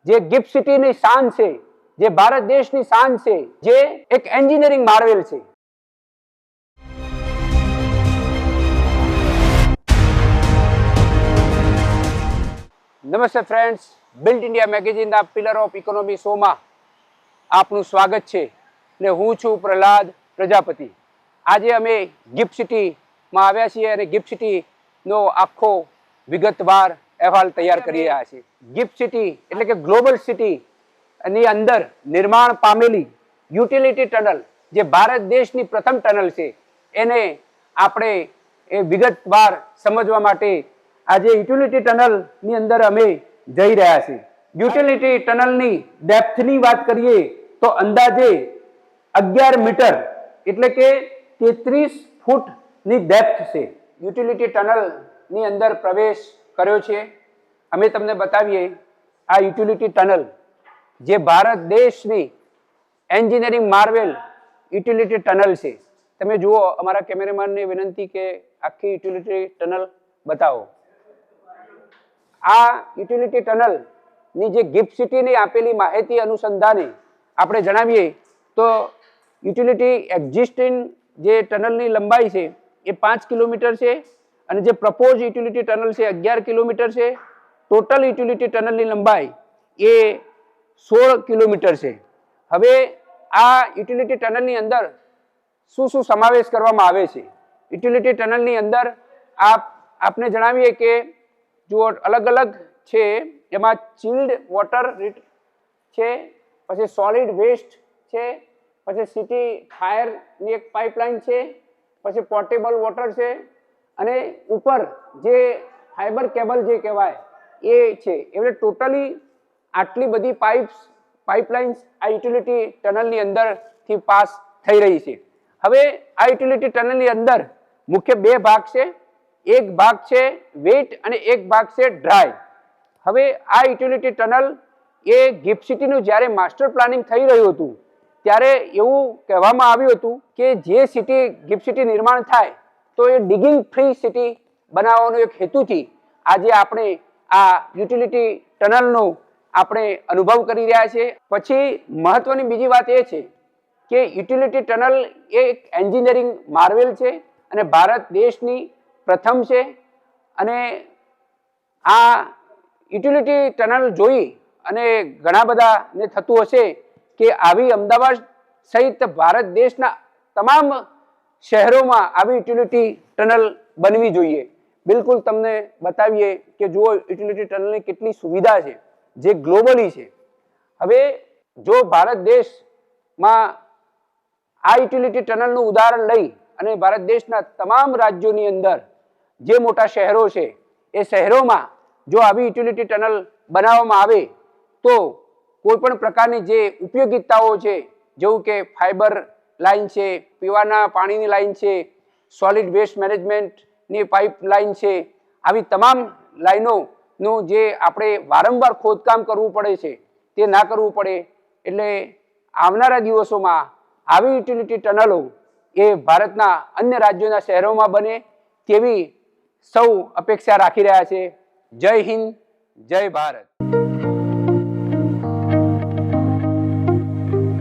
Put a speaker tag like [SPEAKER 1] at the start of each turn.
[SPEAKER 1] જે ગિફ્ટ સિટીની શાન છે, જે ભારત દેશની શાન છે, જે એક એન્જિનિયરિંગ માર્વેલ છે. નમસ્તે ફ્રેન્ડ્સ, બિલ્ટ ઇન્ડિયા મેગેઝિનના પિલર ઓફ ઇકોનોમી શોમાં આપનું સ્વાગત છે ને હું છું પ્રહલાદ પ્રજાપતિ. આજે અમે ગિફ્ટ સિટીમાં આવ્યા છીએ અને ગિફ્ટ સિટીનો આખો વિગતવાર અહેવાલ તૈયાર કરી રહ્યા છીએ. ગિફ્ટ સિટી એટલે કે ગ્લોબલ સિટીની અંદર નિર્માણ પામેલી યુટિલિટી ટનલ, જે ભારત દેશની પ્રથમ ટનલ છે, એને આપણે એ વિગતવાર સમજવા માટે આજે યુટિલિટી ટનલની અંદર અમે જઈ રહ્યા છીએ. યુટિલિટી ટનલની ડેપ્થની વાત કરીએ તો અંદાજે 11 મીટર એટલે કે 33 ફૂટની ડેપ્થ છે. યુટિલિટી ટનલની અંદર પ્રવેશ કર્યો છે. અમે તમને બતાવીએ આ યુટિલિટી ટનલ, જે ભારત દેશની એન્જિનિયરિંગ માર્વેલ યુટિલિટી ટનલ છે. તમે જુઓ, અમારા કેમેરામેનને વિનંતી કે આખી યુટિલિટી ટનલ બતાવો. આ યુટિલિટી ટનલની જે ગિફ્ટ સિટીની આપેલી માહિતી અનુસંધાને આપણે જણાવીએ તો યુટિલિટી એક્ઝિસ્ટિંગ જે ટનલની લંબાઈ છે એ 5 કિલોમીટર છે અને જે પ્રપોઝ યુટિલિટી ટનલ છે 11 કિલોમીટર છે. ટોટલ યુટિલિટી ટનલની લંબાઈ એ 16 કિલોમીટર છે. હવે આ યુટિલિટી ટનલની અંદર શું શું સમાવેશ કરવામાં આવે છે? યુટિલિટી ટનલની અંદર આપને જણાવીએ કે જો અલગ અલગ છે, એમાં ચિલ્ડ વોટર છે, પછી સોલિડ વેસ્ટ છે, પછી સિટી ફાયરની એક પાઇપલાઇન છે, પછી પોર્ટેબલ વોટર છે અને ઉપર જે ફાઈબર કેબલ જે કહેવાય એ છે. એટલે ટોટલી આટલી બધી પાઇપલાઇન્સ આ યુટિલિટી ટનલની અંદરથી પાસ થઈ રહી છે. હવે આ યુટિલિટી ટનલની અંદર મુખ્ય બે ભાગ છે. એક ભાગ છે વેટ અને એક ભાગ છે ડ્રાય. હવે આ યુટિલિટી ટનલ એ ગિફ્ટ સિટીનું જ્યારે માસ્ટર પ્લાનિંગ થઈ રહ્યું હતું ત્યારે એવું કહેવામાં આવ્યું હતું કે જે સિટી ગિફ્ટ સિટી નિર્માણ થાય તો એ ડિગિંગ ફ્રી સિટી બનાવવાનો એક હેતુથી આજે આપણે આ યુટિલિટી ટનલનો આપણે અનુભવ કરી રહ્યા છીએ. પછી મહત્વની બીજી વાત એ છે કે યુટિલિટી ટનલ એ એક એન્જિનિયરિંગ માર્વેલ છે અને ભારત દેશની પ્રથમ છે. અને આ યુટિલિટી ટનલ જોઈ અને ઘણા બધાને થતું હશે કે આવી અમદાવાદ સહિત ભારત દેશના તમામ શહેરોમાં આવી યુટિલિટી ટનલ બનવી જોઈએ. બિલકુલ તમને બતાવીએ કે જુઓ યુટિલિટી ટનલની કેટલી સુવિધા છે, જે ગ્લોબલી છે. હવે જો ભારત દેશમાં આ યુટિલિટી ટનલનું ઉદાહરણ લઈ અને ભારત દેશના તમામ રાજ્યોની અંદર જે મોટા શહેરો છે એ શહેરોમાં જો આવી યુટિલિટી ટનલ બનાવવામાં આવે તો કોઈ પણ પ્રકારની જે ઉપયોગિતાઓ છે, જેવું કે ફાઈબર લાઈન છે, પીવાના પાણીની લાઈન છે, સોલિડ વેસ્ટ મેનેજમેન્ટની પાઇપલાઇન છે, આવી તમામ લાઈનોનું જે આપણે વારંવાર ખોદકામ કરવું પડે છે તે ના કરવું પડે. એટલે આવનારા દિવસોમાં આવી યુટિલિટી ટનલો એ ભારતના અન્ય રાજ્યોના શહેરોમાં બને તેવી સૌ અપેક્ષા રાખી રહ્યા છે. જય હિન્દ, જય ભારત.